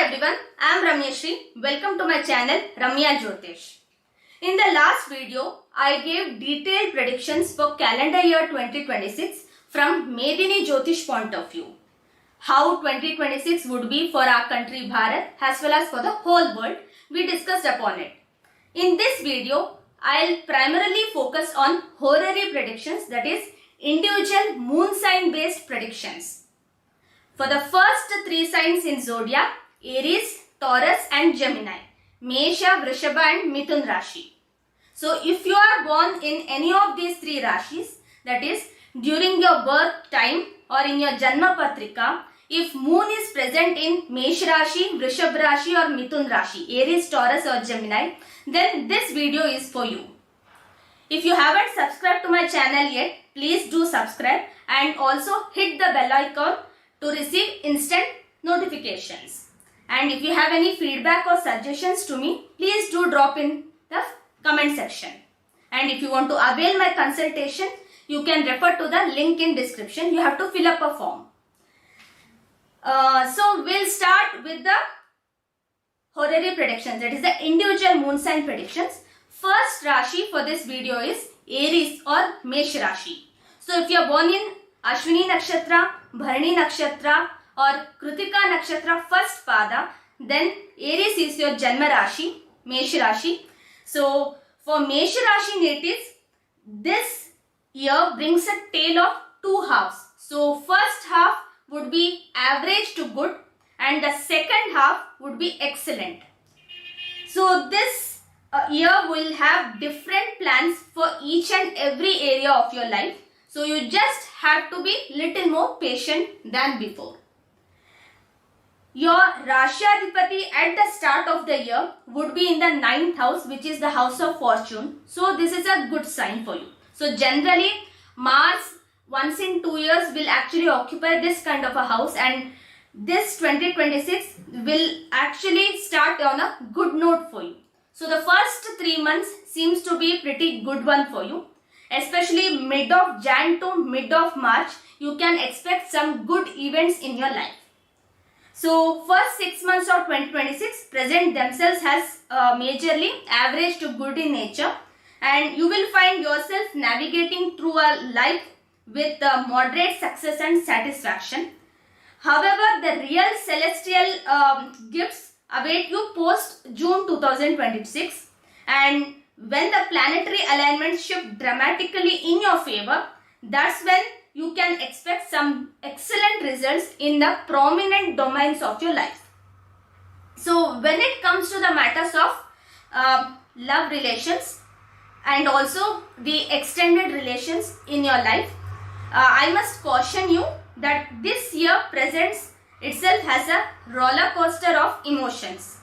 everyone, I am Ramyashri. Welcome to my channel Ramya Jyotish. In the last video, I gave detailed predictions for calendar year 2026 from Medini Jyotish point of view. How 2026 would be for our country Bharat as well as for the whole world, we discussed upon it. In this video, I'll primarily focus on horary predictions, that is individual moon sign based predictions. For the first three signs in zodiac, Aries, Taurus and Gemini, Mesha, Vrishabha and Mithun Rashi. So if you are born in any of these three Rashis, that is during your birth time or in your Janma Patrika, if moon is present in Mesh Rashi, Vrishabh Rashi or Mithun Rashi, Aries, Taurus or Gemini, then this video is for you. If you haven't subscribed to my channel yet, please do subscribe and also hit the bell icon to receive instant notifications. And if you have any feedback or suggestions to me, please do drop in the comment section. And if you want to avail my consultation, you can refer to the link in description. You have to fill up a form. So we'll start with the horary predictions, that is the individual moon sign predictions. First Rashi for this video is Aries or Mesh Rashi. So if you are born in Ashwini Nakshatra, Bharani Nakshatra or Kritika Nakshatra first pada, then Aries is your Janma Rashi, Mesh Rashi. So for Mesh Rashi natives, this year brings a tale of two halves. So first half would be average to good and the second half would be excellent. So this year will have different plans for each and every area of your life. So you just have to be little more patient than before. Your Rashadipati at the start of the year would be in the 9th house, which is the house of fortune. So this is a good sign for you. So generally Mars once in 2 years will actually occupy this kind of a house, and this 2026 will actually start on a good note for you. So the first 3 months seems to be pretty good one for you. Especially mid of Jan to mid of March, you can expect some good events in your life. So first 6 months of 2026 present themselves as majorly average to good in nature, and you will find yourself navigating through a life with moderate success and satisfaction. However, the real celestial gifts await you post June 2026, and when the planetary alignments shift dramatically in your favor, that's when you can expect some excellent results in the prominent domains of your life. So when it comes to the matters of love relations and also the extended relations in your life, I must caution you that this year presents itself as a roller coaster of emotions.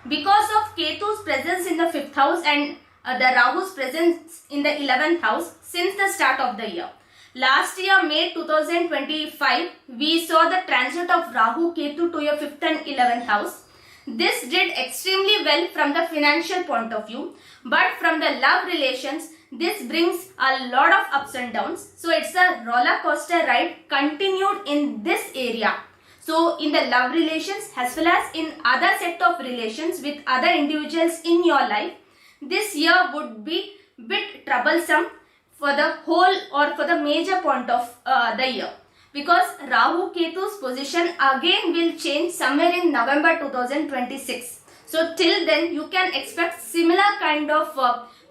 Because of Ketu's presence in the 5th house and the Rahu's presence in the 11th house since the start of the year. Last year, May 2025, we saw the transit of Rahu Ketu to your 5th and 11th house. This did extremely well from the financial point of view, but from the love relations, this brings a lot of ups and downs. So it's a roller coaster ride continued in this area. So in the love relations as well as in other set of relations with other individuals in your life, this year would be bit troublesome for the whole or for the major point of the year, because Rahu Ketu's position again will change somewhere in November 2026. So till then you can expect similar kind of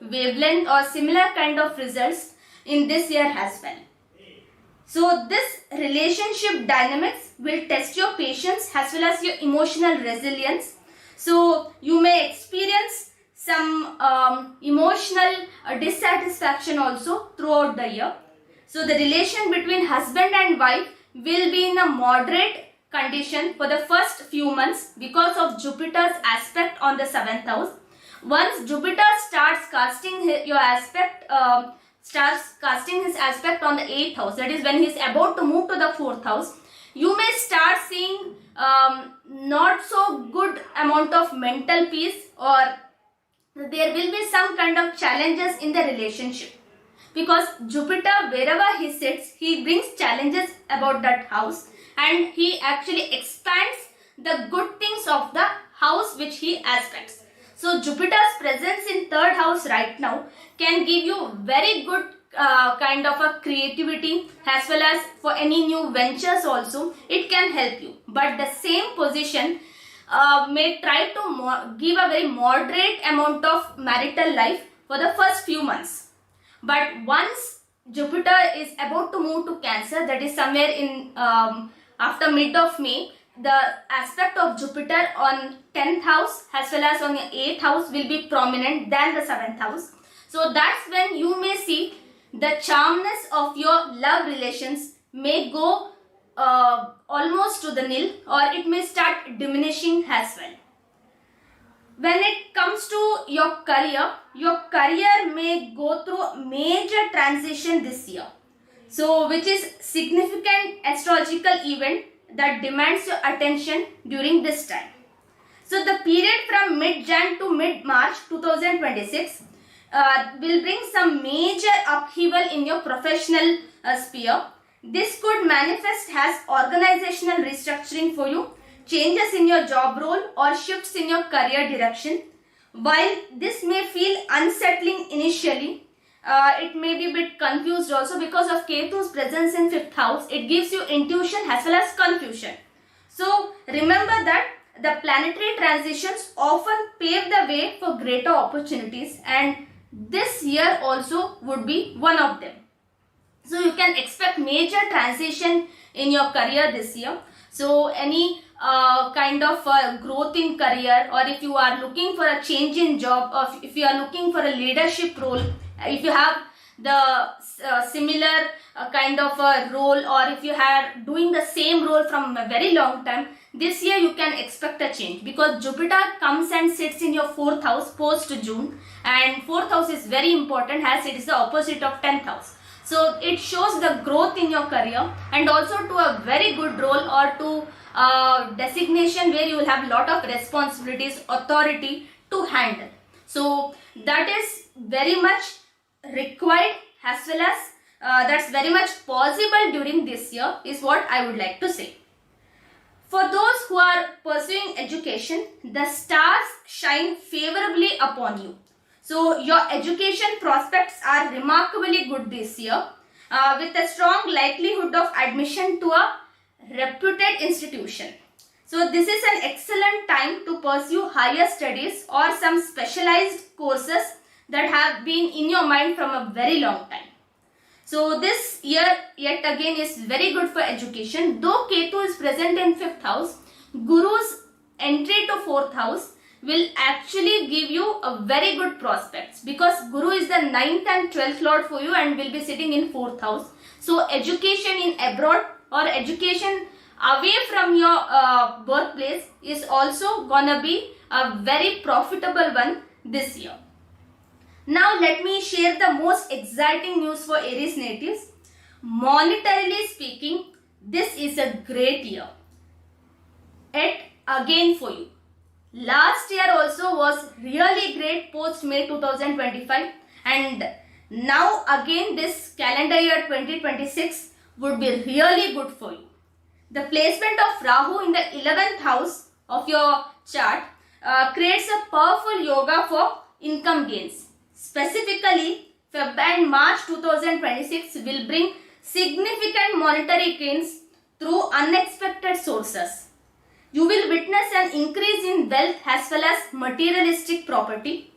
wavelength or similar kind of results in this year as well. So this relationship dynamics will test your patience as well as your emotional resilience. So you may experience some emotional dissatisfaction also throughout the year. So the relation between husband and wife will be in a moderate condition for the first few months because of Jupiter's aspect on the 7th house. Once Jupiter starts casting his aspect on the 8th house, that is when he is about to move to the 4th house, you may start seeing not so good amount of mental peace, or there will be some kind of challenges in the relationship, because Jupiter, wherever he sits, he brings challenges about that house and he actually expands the good things of the house which he aspects. So Jupiter's presence in third house right now can give you very good kind of a creativity, as well as for any new ventures also it can help you. But the same position may try to give a very moderate amount of marital life for the first few months. But once Jupiter is about to move to Cancer, that is somewhere in after mid of May, the aspect of Jupiter on 10th house as well as on the 8th house will be prominent than the 7th house. So that's when you may see the charmness of your love relations may go almost to the nil, or it may start diminishing as well. When it comes to your career may go through a major transition this year. So which is significant astrological event that demands your attention during this time. So the period from mid-Jan to mid-March 2026 will bring some major upheaval in your professional sphere. This could manifest as organizational restructuring for you, changes in your job role or shifts in your career direction. While this may feel unsettling initially, it may be a bit confused also because of Ketu's presence in 5th house. It gives you intuition as well as confusion. So remember that the planetary transitions often pave the way for greater opportunities, and this year also would be one of them. So you can expect major transition in your career this year. So any kind of growth in career, or if you are looking for a change in job, or if you are looking for a leadership role, if you have the similar kind of a role, or if you are doing the same role from a very long time, this year you can expect a change, because Jupiter comes and sits in your 4th house post June, and 4th house is very important as it is the opposite of 10th house. So it shows the growth in your career, and also to a very good role or to designation where you will have a lot of responsibilities, authority to handle. So that is very much required, as well as that's very much possible during this year, is what I would like to say. For those who are pursuing education, the stars shine favorably upon you. So your education prospects are remarkably good this year, with a strong likelihood of admission to a reputed institution. So this is an excellent time to pursue higher studies or some specialized courses that have been in your mind from a very long time. So this year yet again is very good for education. Though Ketu is present in 5th house, Guru's entry to 4th house will actually give you a very good prospects, because Guru is the 9th and 12th lord for you and will be sitting in 4th house. So education in abroad or education away from your birthplace is also gonna be a very profitable one this year. Now let me share the most exciting news for Aries natives. Monetarily speaking, this is a great year yet again for you. Last year also was really great post May 2025, and now again this calendar year 2026 would be really good for you. The placement of Rahu in the 11th house of your chart creates a powerful yoga for income gains. Specifically, Feb and March 2026 will bring significant monetary gains through unexpected sources. You will witness an increase in wealth as well as materialistic property.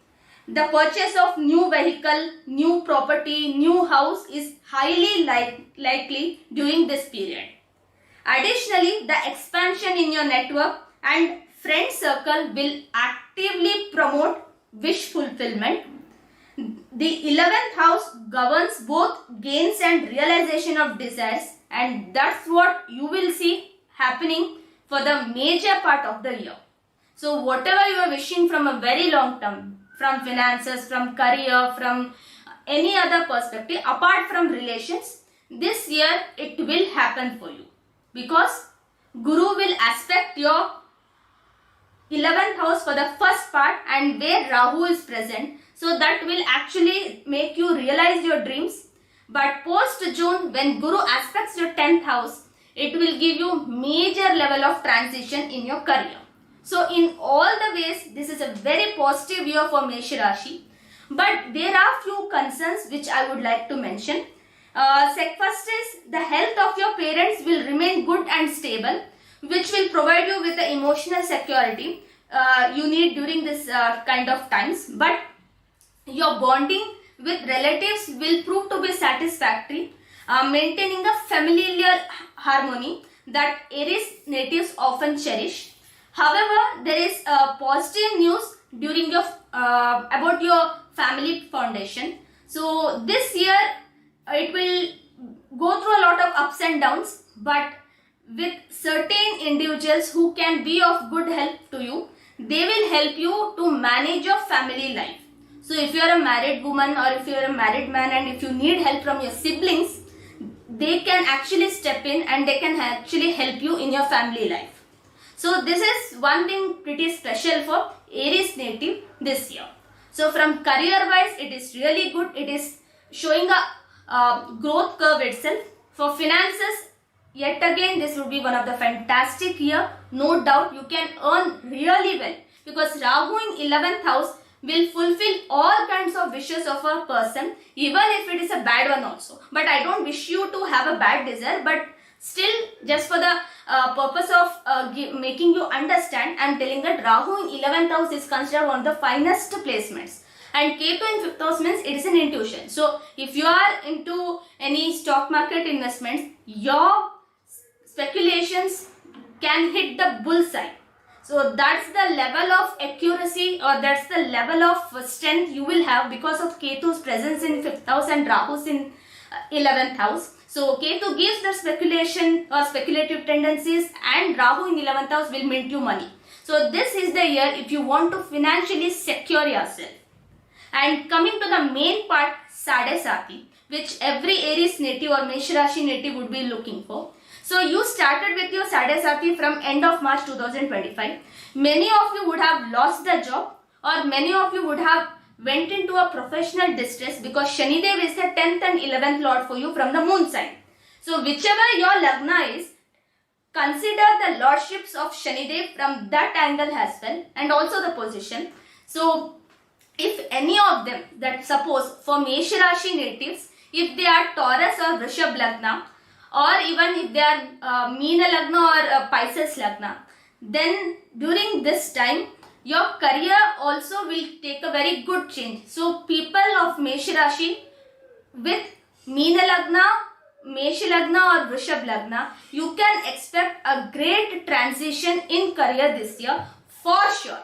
The purchase of new vehicle, new property, new house is highly likely during this period. Additionally, the expansion in your network and friend circle will actively promote wish fulfillment. The 11th house governs both gains and realization of desires, and that's what you will see happening for the major part of the year. So whatever you are wishing from a very long term, from finances, from career, from any other perspective apart from relations, this year it will happen for you, because Guru will aspect your 11th house for the first part, and where Rahu is present, so that will actually make you realize your dreams. But post June, when Guru aspects your 10th house, it will give you major level of transition in your career. So in all the ways, this is a very positive year for Mesh Rashi. But there are few concerns which I would like to mention. First is the health of your parents will remain good and stable, which will provide you with the emotional security you need during this kind of times. But your bonding with relatives will prove to be satisfactory, maintaining a familial harmony that Aries natives often cherish. However, there is positive news during your about your family foundation. So this year it will go through a lot of ups and downs, but with certain individuals who can be of good help to you, they will help you to manage your family life. So if you are a married woman or if you are a married man and if you need help from your siblings, they can actually step in and they can actually help you in your family life. So this is one thing pretty special for Aries native this year. So from career wise, it is really good. It is showing a growth curve itself. For finances, yet again, this would be one of the fantastic year. No doubt you can earn really well, because Rahu in 11th house will fulfill all kinds of wishes of a person, even if it is a bad one also. But I don't wish you to have a bad desire, but still, just for the purpose of making you understand, I am telling that Rahu in 11th house is considered one of the finest placements. And Ketu in 5th house means it is an intuition. So, if you are into any stock market investments, your speculations can hit the bullseye. So, that's the level of accuracy, or that's the level of strength you will have because of Ketu's presence in 5th house and Rahu's in 11th house. So, Ketu gives the speculation or speculative tendencies, and Rahu in 11th house will mint you money. So, this is the year if you want to financially secure yourself. And coming to the main part, Sade Sati, which every Aries native or Mesh Rashi native would be looking for. So, you started with your Sade Sati from end of March 2025. Many of you would have lost the job, or many of you would have went into a professional distress, because Shanidev is the 10th and 11th lord for you from the moon sign. So, whichever your Lagna is, consider the lordships of Shanidev from that angle as well, and also the position. So, if any of them, that suppose for Mesh Rashi natives, if they are Taurus or Vrishab Lagna, or even if they are Meena Lagna or Pisces Lagna, then during this time, your career also will take a very good change. So, people of Mesh Rashi with Meena Lagna, Mesh Lagna or Vrishab Lagna, you can expect a great transition in career this year for sure.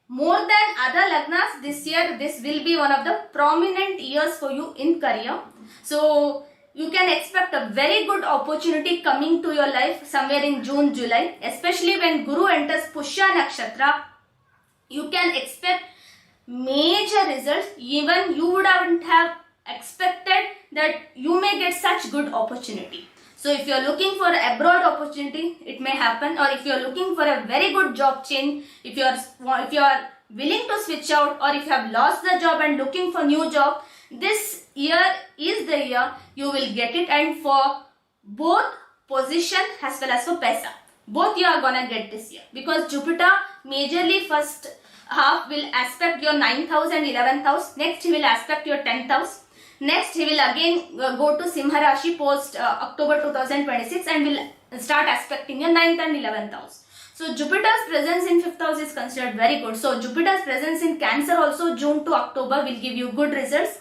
More than other Lagnas this year, this will be one of the prominent years for you in career. So, you can expect a very good opportunity coming to your life somewhere in June, July, especially when Guru enters Pushya Nakshatra. You can expect major results. Even you wouldn't have expected that you may get such good opportunity. So if you are looking for an abroad opportunity, it may happen. Or if you are looking for a very good job change, if you are willing to switch out, or if you have lost the job and looking for new job, this year is the year you will get it. And for both position as well as for Paisa, both you are gonna get this year, because Jupiter majorly first half will aspect your 9th house and 11th house. Next he will aspect your 10th house. Next he will again go to Simha Rashi post October 2026 and will start aspecting your 9th and 11th house. So Jupiter's presence in 5th house is considered very good. So Jupiter's presence in Cancer also June to October will give you good results.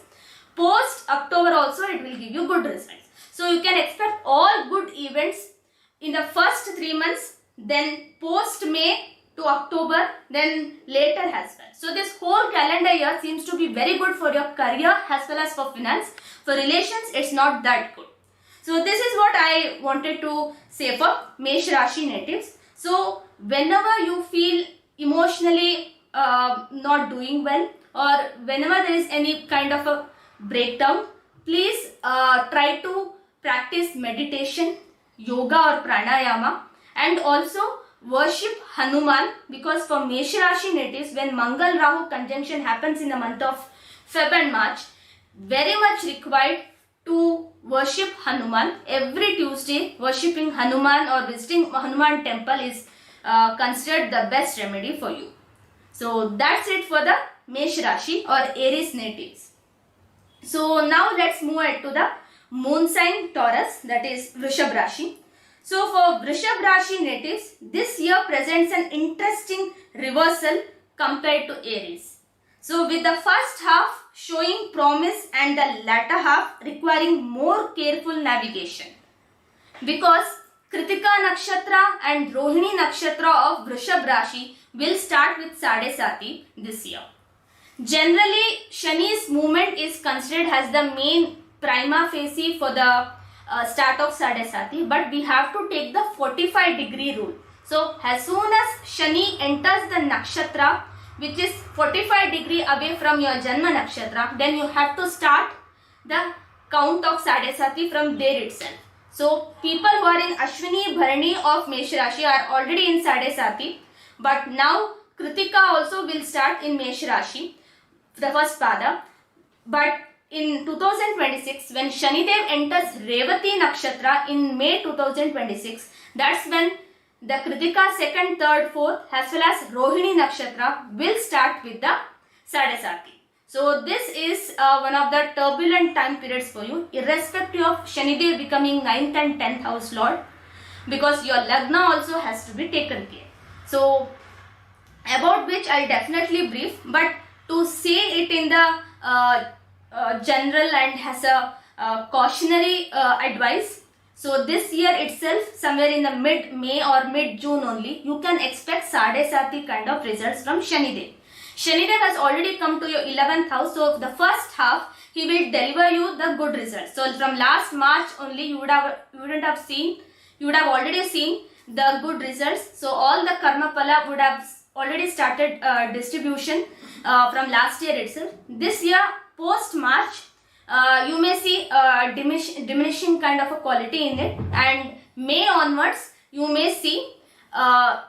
Post October also it will give you good results. So you can expect all good events in the first 3 months, then post May to October, then later as well. So this whole calendar year seems to be very good for your career as well as for finance. For relations, it's not that good. So this is what I wanted to say for Mesh Rashi natives. So whenever you feel emotionally not doing well, or whenever there is any kind of a breakdown, please try to practice meditation, yoga or pranayama, and also worship Hanuman, because for Mesh Rashi natives, when Mangal Rahu conjunction happens in the month of Feb and March, very much required to worship Hanuman. Every Tuesday, worshipping Hanuman or visiting Hanuman temple is considered the best remedy for you. So that's it for the Mesh Rashi or Aries natives. So now let's move ahead to the moon sign Taurus, that is Vrishab Rashi. So for Vrishab Rashi natives, this year presents an interesting reversal compared to Aries. So with the first half showing promise and the latter half requiring more careful navigation. Because Kritika Nakshatra and Rohini Nakshatra of Vrishab Rashi will start with Sade Sati this year. Generally, Shani's movement is considered as the main prima facie for the start of Sade Sati, but we have to take the 45-degree rule. So as soon as Shani enters the nakshatra, which is 45 degree away from your Janma nakshatra, then you have to start the count of Sade Sati from there itself. So people who are in Ashwini Bharani of Mesh Rashi are already in Sade Sati, but now Kritika also will start in Mesh Rashi, the first pada. But in 2026, when Shanidev enters Revati Nakshatra in May 2026, that's when the Kritika 2nd, 3rd, 4th as well as Rohini Nakshatra will start with the Sade Sati. So this is one of the turbulent time periods for you, irrespective of Shanidev becoming 9th and 10th house lord, because your Lagna also has to be taken care. So about which I'll definitely brief, but to say it in the general and has a cautionary advice. So this year itself, somewhere in the mid-May or mid-June only, you can expect Sade Sati kind of results from Shanidev. Shanidev has already come to your 11th house, so the first half he will deliver you the good results. So from last March only you would have already seen the good results. So all the Karma Phala would have already started distribution from last year itself. This year post March, you may see diminishing kind of a quality in it, and May onwards you may see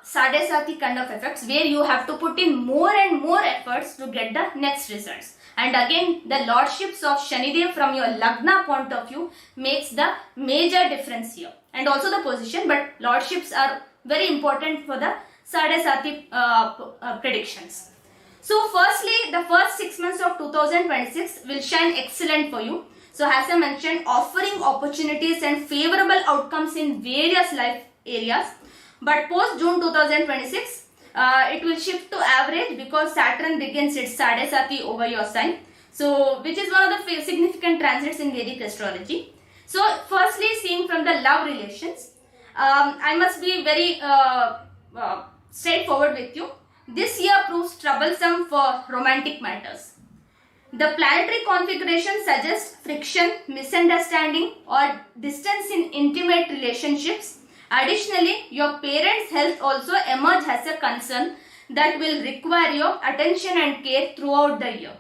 Sade Sati kind of effects where you have to put in more and more efforts to get the next results. And again, the lordships of Shanidev from your Lagna point of view makes the major difference here, and also the position, but lordships are very important for the Sade Sati predictions. So firstly, the first 6 months of 2026 will shine excellent for you. So as I mentioned, offering opportunities and favorable outcomes in various life areas. But post June 2026, it will shift to average because Saturn begins its Sade Sati over your sign. So which is one of the significant transits in Vedic astrology. So firstly, seeing from the love relations, I must be very straightforward with you. This year proves troublesome for romantic matters. The planetary configuration suggests friction, misunderstanding or distance in intimate relationships. Additionally, your parents' health also emerge as a concern that will require your attention and care throughout the year.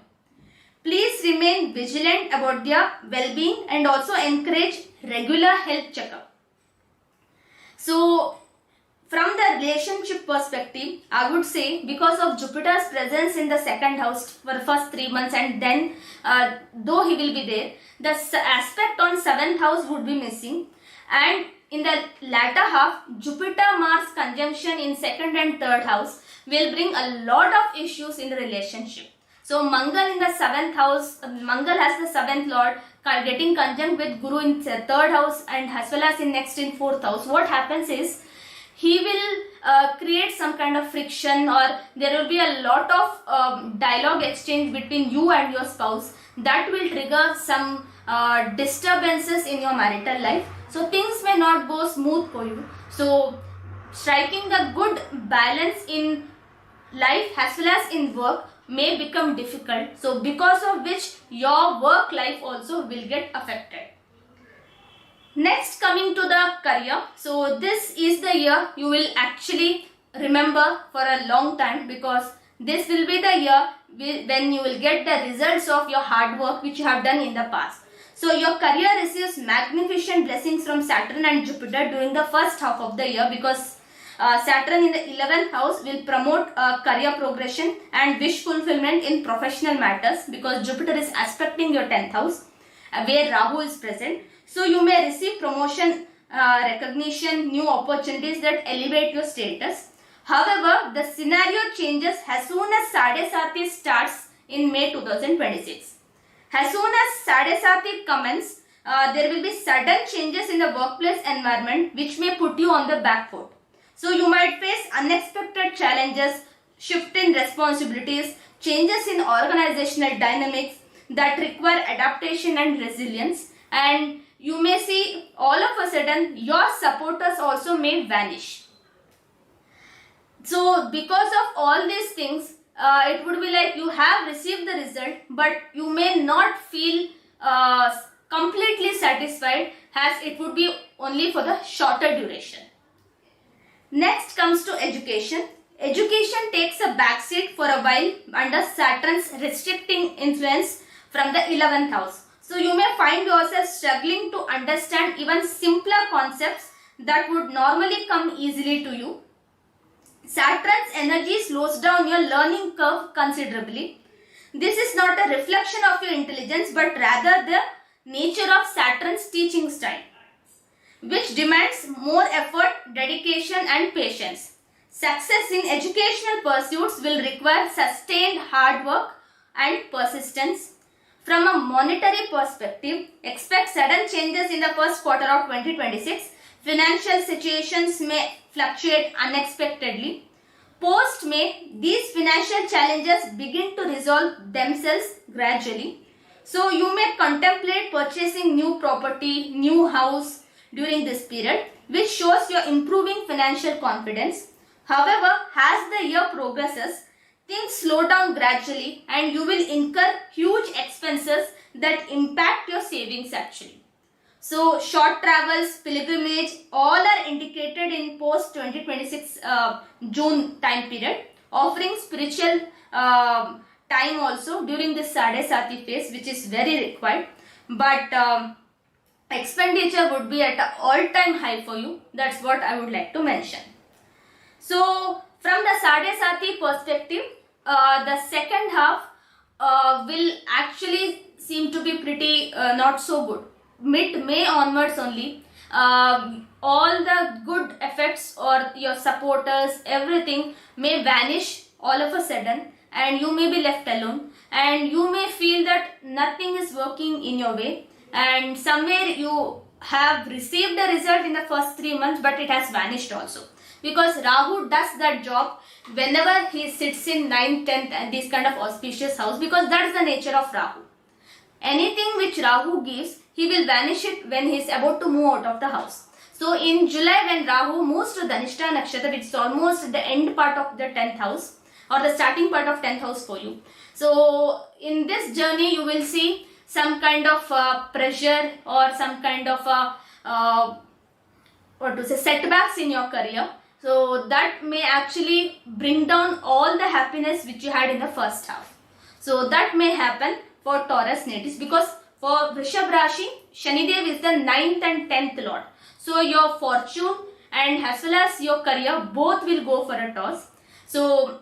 Please remain vigilant about their well-being and also encourage regular health checkup. So, from the relationship perspective, I would say because of Jupiter's presence in the 2nd house for the first 3 months, and then though he will be there, the aspect on 7th house would be missing, and in the latter half, Jupiter-Mars conjunction in 2nd and 3rd house will bring a lot of issues in the relationship. So Mangal in the 7th house, Mangal has the 7th lord getting conjunct with Guru in 3rd house and as well as in next in 4th house. What happens is, he will create some kind of friction, or there will be a lot of dialogue exchange between you and your spouse that will trigger some disturbances in your marital life. So things may not go smooth for you. So striking a good balance in life as well as in work may become difficult. So because of which your work life also will get affected. Next, coming to the career. So this is the year you will actually remember for a long time, because this will be the year when you will get the results of your hard work which you have done in the past. So your career receives magnificent blessings from Saturn and Jupiter during the first half of the year, because Saturn in the 11th house will promote career progression and wish fulfillment in professional matters, because Jupiter is aspecting your 10th house where Rahu is present. So you may receive promotion, recognition, new opportunities that elevate your status. However, the scenario changes as soon as Sade Sati starts in May 2026. As soon as Sade Sati commences, there will be sudden changes in the workplace environment which may put you on the back foot. So you might face unexpected challenges, shift in responsibilities, changes in organizational dynamics that require adaptation and resilience, and you may see all of a sudden your supporters also may vanish. So because of all these things, it would be like you have received the result, but you may not feel completely satisfied, as it would be only for the shorter duration. Next comes to education. Education takes a backseat for a while under Saturn's restricting influence from the 11th house. So you may find yourself struggling to understand even simpler concepts that would normally come easily to you. Saturn's energy slows down your learning curve considerably. This is not a reflection of your intelligence, but rather the nature of Saturn's teaching style, which demands more effort, dedication and patience. Success in educational pursuits will require sustained hard work and persistence. From a monetary perspective, expect sudden changes in the first quarter of 2026. Financial situations may fluctuate unexpectedly. Post-May, these financial challenges begin to resolve themselves gradually. So you may contemplate purchasing new property, new house during this period, which shows your improving financial confidence. However, as the year progresses, things slow down gradually and you will incur huge expenses that impact your savings actually. So short travels, pilgrimage, all are indicated in post 2026 June time period, offering spiritual time also during this Sade Sati phase, which is very required. But expenditure would be at an all-time high for you. That's what I would like to mention. So from the Sade Sati perspective, the second half will actually seem to be pretty not so good. Mid-May onwards only, all the good effects or your supporters, everything may vanish all of a sudden and you may be left alone and you may feel that nothing is working in your way and somewhere you have received a result in the first 3 months but it has vanished also. Because Rahu does that job whenever he sits in 9th, 10th and this kind of auspicious house, because that is the nature of Rahu. Anything which Rahu gives, he will vanish it when he is about to move out of the house. So in July when Rahu moves to Dhanishta Nakshatra, which is almost the end part of the 10th house or the starting part of 10th house for you. So in this journey you will see some kind of pressure or some kind of setbacks in your career. So that may actually bring down all the happiness which you had in the first half. So that may happen for Taurus natives, because for Vrishabh Rashi, Shanidev is the 9th and 10th lord. So your fortune and as well as your career both will go for a toss. So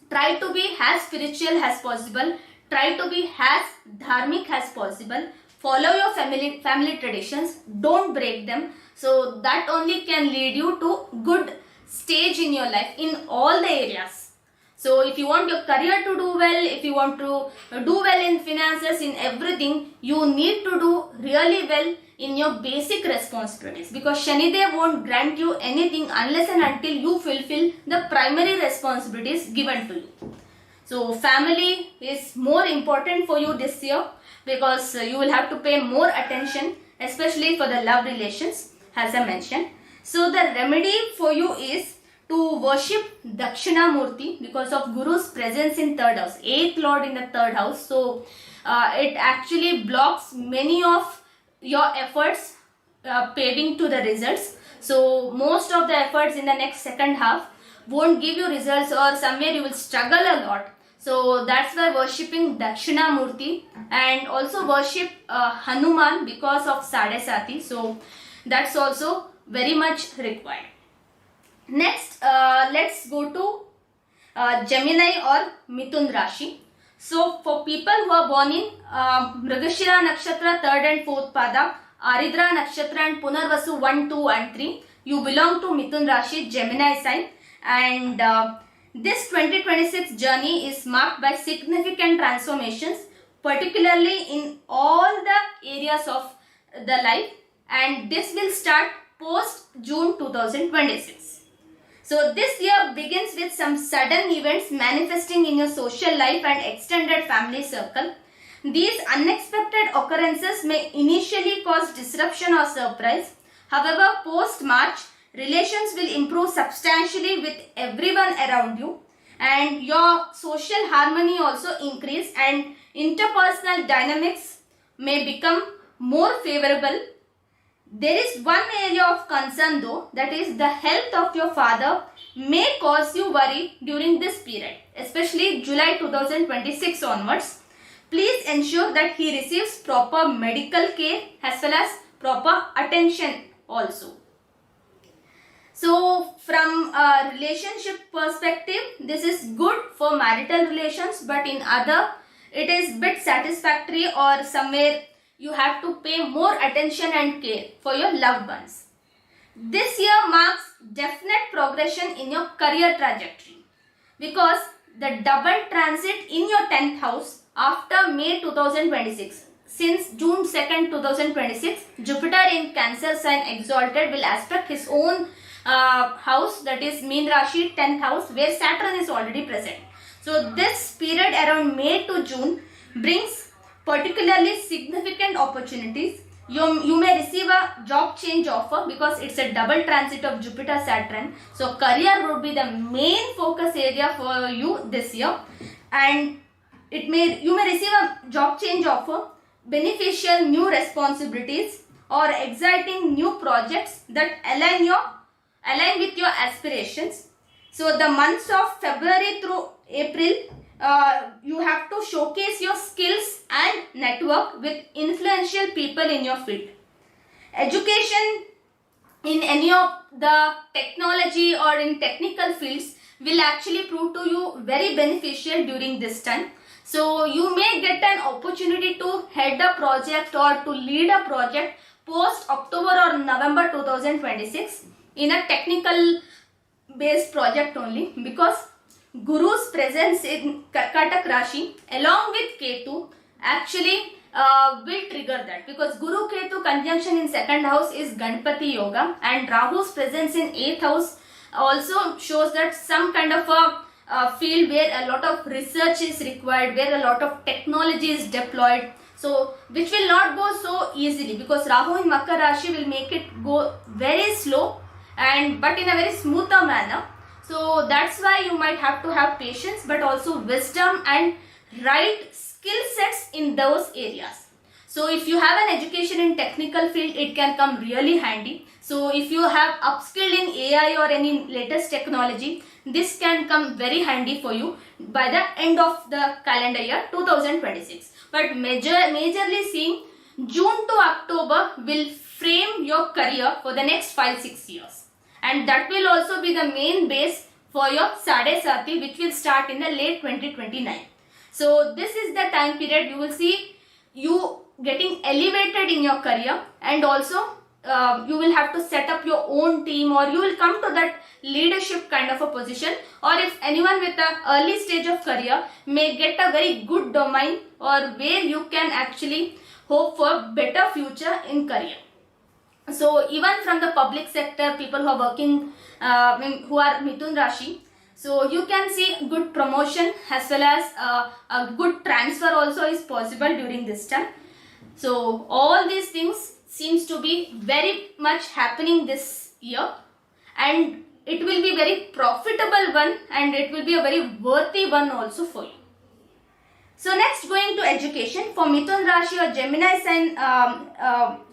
try to be as spiritual as possible. Try to be as dharmic as possible. Follow your family traditions. Don't break them. So that only can lead you to good stage in your life in all the areas. So if you want your career to do well, if you want to do well in finances, in everything, you need to do really well in your basic responsibilities, because Shanidev won't grant you anything unless and until you fulfill the primary responsibilities given to you. So family is more important for you this year, because you will have to pay more attention, especially for the love relations, as I mentioned. So the remedy for you is to worship Dakshinamurti because of Guru's presence in 3rd house, 8th lord in the 3rd house. So it actually blocks many of your efforts paving to the results. So most of the efforts in the next second half won't give you results, or somewhere you will struggle a lot. So that's why worshipping Dakshinamurti, and also worship Hanuman because of Sade Sati. So that's also very much required. Next, let's go to Gemini or Mithun Rashi. So for people who are born in Mrigashira Nakshatra 3rd and 4th Pada, Aridra Nakshatra and Punarvasu 1, 2 and 3, you belong to Mithun Rashi, Gemini sign, and this 2026 journey is marked by significant transformations, particularly in all the areas of the life, and this will start post June 2026. So this year begins with some sudden events manifesting in your social life and extended family circle. These unexpected occurrences may initially cause disruption or surprise. However, post March, relations will improve substantially with everyone around you, and your social harmony also increase, and interpersonal dynamics may become more favorable. There is one area of concern though, that is the health of your father may cause you worry during this period, especially July 2026 onwards. Please ensure that he receives proper medical care as well as proper attention also. So from a relationship perspective, this is good for marital relations, but in other it is bit satisfactory, or somewhere you have to pay more attention and care for your loved ones. This year marks definite progression in your career trajectory, because the double transit in your 10th house after May 2026, since June 2nd 2026, Jupiter in Cancer sign exalted will aspect his own house, that is Meen Rashi 10th house, where Saturn is already present. So this period around May to June brings particularly significant opportunities. You may receive a job change offer because it's a double transit of Jupiter Saturn. So career would be the main focus area for you this year, and you may receive a job change offer, beneficial new responsibilities, or exciting new projects that align with your aspirations. So the months of February through April, you have to showcase your skills and network with influential people in your field. Education in any of the technology or in technical fields will actually prove to you very beneficial during this time. So you may get an opportunity to head a project or to lead a project post October or November 2026 in a technical based project only, because Guru's presence in Karkatak Rashi along with Ketu actually will trigger that, because Guru Ketu conjunction in 2nd house is Ganpati Yoga, and Rahu's presence in 8th house also shows that some kind of a field where a lot of research is required, where a lot of technology is deployed, so which will not go so easily, because Rahu in Makar Rashi will make it go very slow but in a very smoother manner. So that's why you might have to have patience, but also wisdom and right skill sets in those areas. So if you have an education in technical field, it can come really handy. So if you have upskilled in AI or any latest technology, this can come very handy for you by the end of the calendar year 2026. But majorly seeing June to October will frame your career for the next 5-6 years. And that will also be the main base for your Sade Sati, which will start in the late 2029. So this is the time period you will see you getting elevated in your career, and also you will have to set up your own team, or you will come to that leadership kind of a position, or if anyone with an early stage of career may get a very good domain or where you can actually hope for better future in career. So even from the public sector, people who are working, who are Mithun Rashi, so you can see good promotion as well as a good transfer also is possible during this time. So all these things seems to be very much happening this year, and it will be very profitable one, and it will be a very worthy one also for you. So next, going to education for Mithun Rashi or Gemini sign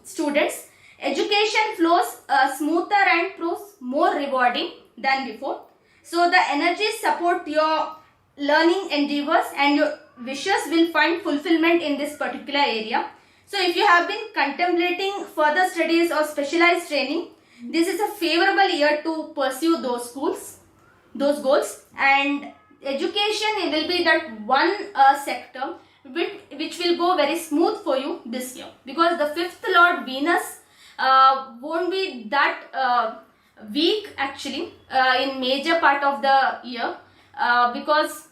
students, education flows smoother and proves more rewarding than before. So the energies support your learning endeavors, and your wishes will find fulfillment in this particular area. So if you have been contemplating further studies or specialized training, this is a favorable year to pursue those goals. And education will be that one sector which will go very smooth for you this year, because the fifth lord Venus won't be that weak actually in major part of the year, because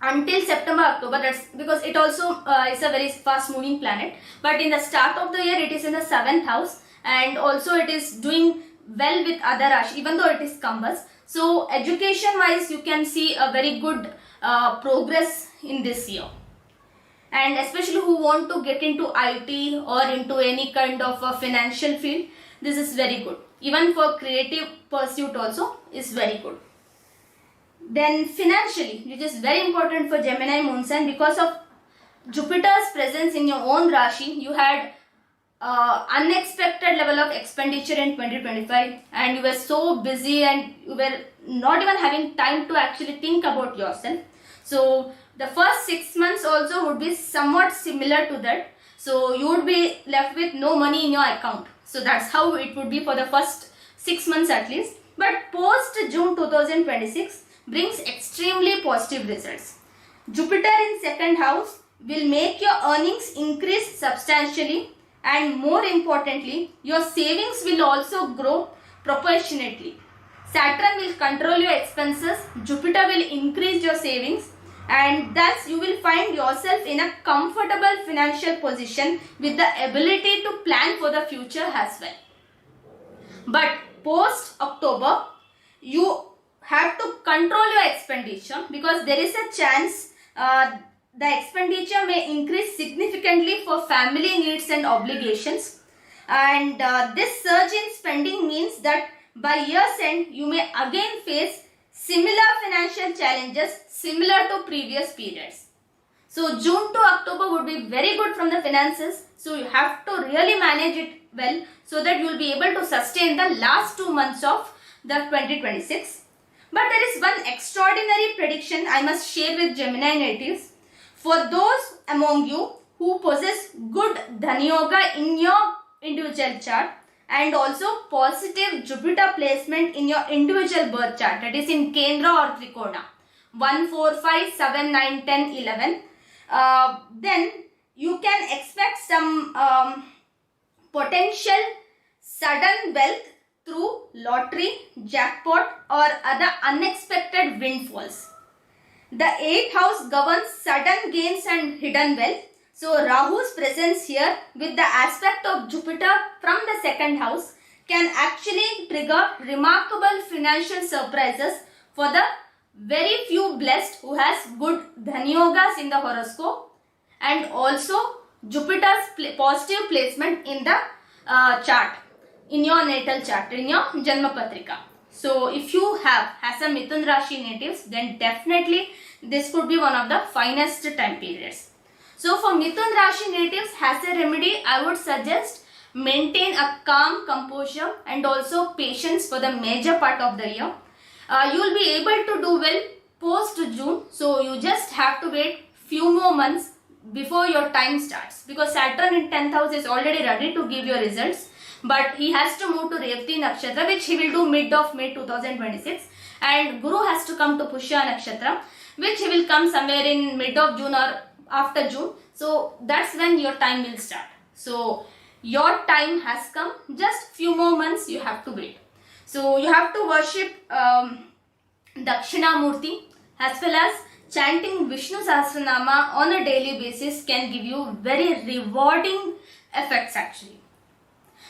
until September, October, that's because it also is a very fast moving planet, but in the start of the year it is in the 7th house, and also it is doing well with other Rashi, even though it is Kumbhas. So education wise you can see a very good progress in this year, and especially who want to get into IT or into any kind of a financial field, this is very good. Even for creative pursuit also is very good. Then financially, which is very important for Gemini moon sign, because of Jupiter's presence in your own Rashi, you had unexpected level of expenditure in 2025, and you were so busy and you were not even having time to actually think about yourself. So the first 6 months also would be somewhat similar to that. So you would be left with no money in your account. So that's how it would be for the first 6 months at least. But post June 2026 brings extremely positive results. Jupiter in 2nd house will make your earnings increase substantially, and more importantly, your savings will also grow proportionately. Saturn will control your expenses, Jupiter will increase your savings, and thus you will find yourself in a comfortable financial position with the ability to plan for the future as well. But post October, you have to control your expenditure, because there is a chance the expenditure may increase significantly for family needs and obligations, and this surge in spending means that by year's end you may again face similar financial challenges similar to previous periods. So June to October would be very good from the finances, so you have to really manage it well so that you will be able to sustain the last 2 months of the 2026. But there is one extraordinary prediction I must share with Gemini natives. For those among you who possess good Dhani Yoga in your individual chart, and also positive Jupiter placement in your individual birth chart, that is in Kendra or Trikona, 1, 4, 5, 7, 9, 10, 11, then you can expect some potential sudden wealth through lottery, jackpot or other unexpected windfalls. The 8th house governs sudden gains and hidden wealth. So Rahu's presence here with the aspect of Jupiter from the 2nd house can actually trigger remarkable financial surprises for the very few blessed who has good Dhani Yogas in the horoscope, and also Jupiter's positive placement in the chart, in your natal chart, in your Janma Patrika. So if you have as a Mithun Rashi natives, then definitely this could be one of the finest time periods. So for Mithun Rashi natives, as a remedy, I would suggest maintain a calm composure and also patience for the major part of the year. You will be able to do well post June, so you just have to wait few more months before your time starts, because Saturn in 10th house is already ready to give your results, but he has to move to Revati Nakshatra, which he will do mid of May 2026, and Guru has to come to Pushya Nakshatra, which he will come somewhere in mid of June or after June. So that's when your time will start. So your time has come, just few more months you have to wait. So you have to worship Dakshinamurti, as well as chanting Vishnu Sahasranama on a daily basis can give you very rewarding effects actually.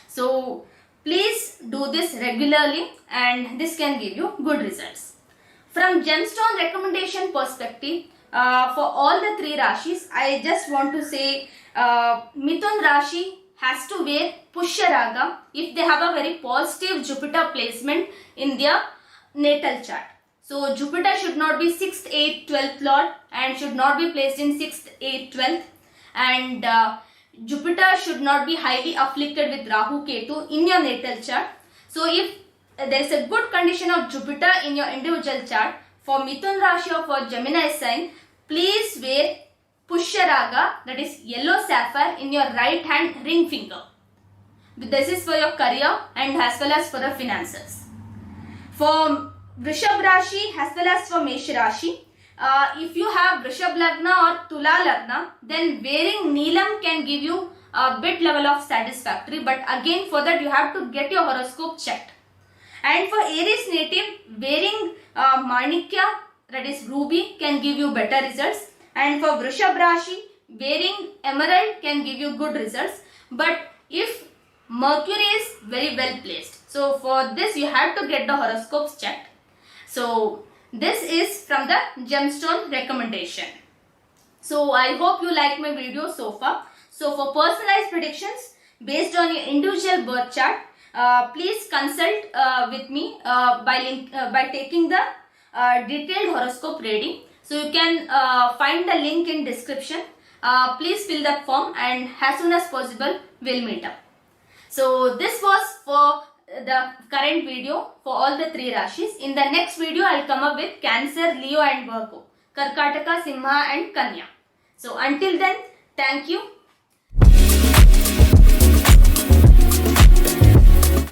So please do this regularly and this can give you good results. From gemstone recommendation perspective, for all the 3 Rashis, I just want to say Mithun Rashi has to wear Pushya Raga if they have a very positive Jupiter placement in their natal chart. So Jupiter should not be 6th, 8th, 12th lord and should not be placed in 6th, 8th, 12th, and Jupiter should not be highly afflicted with Rahu Ketu in your natal chart. So if there is a good condition of Jupiter in your individual chart, for Mithun Rashi or for Gemini sign, please wear Pushya Raga, that is yellow sapphire, in your right hand ring finger. This is for your career and as well as for the finances. For Vrishabh Rashi as well as for Mesh Rashi, if you have Vrishab Lagna or Tula Lagna, then wearing Neelam can give you a bit level of satisfactory, but again for that you have to get your horoscope checked. And for Aries native, wearing Manikya, that is ruby, can give you better results. And for Vrishab Rashi, wearing emerald can give you good results. But if Mercury is very well placed, so for this you have to get the horoscopes checked. So this is from the gemstone recommendation. So I hope you like my video so far. So for personalized predictions based on your individual birth chart, please consult with me by taking the detailed horoscope reading. So you can find the link in description. Please fill that form, and as soon as possible we'll meet up. So this was for the current video for all the 3 Rashis. In the next video I'll come up with Cancer, Leo and Virgo, Karkataka, Simha and Kanya. So until then, thank you.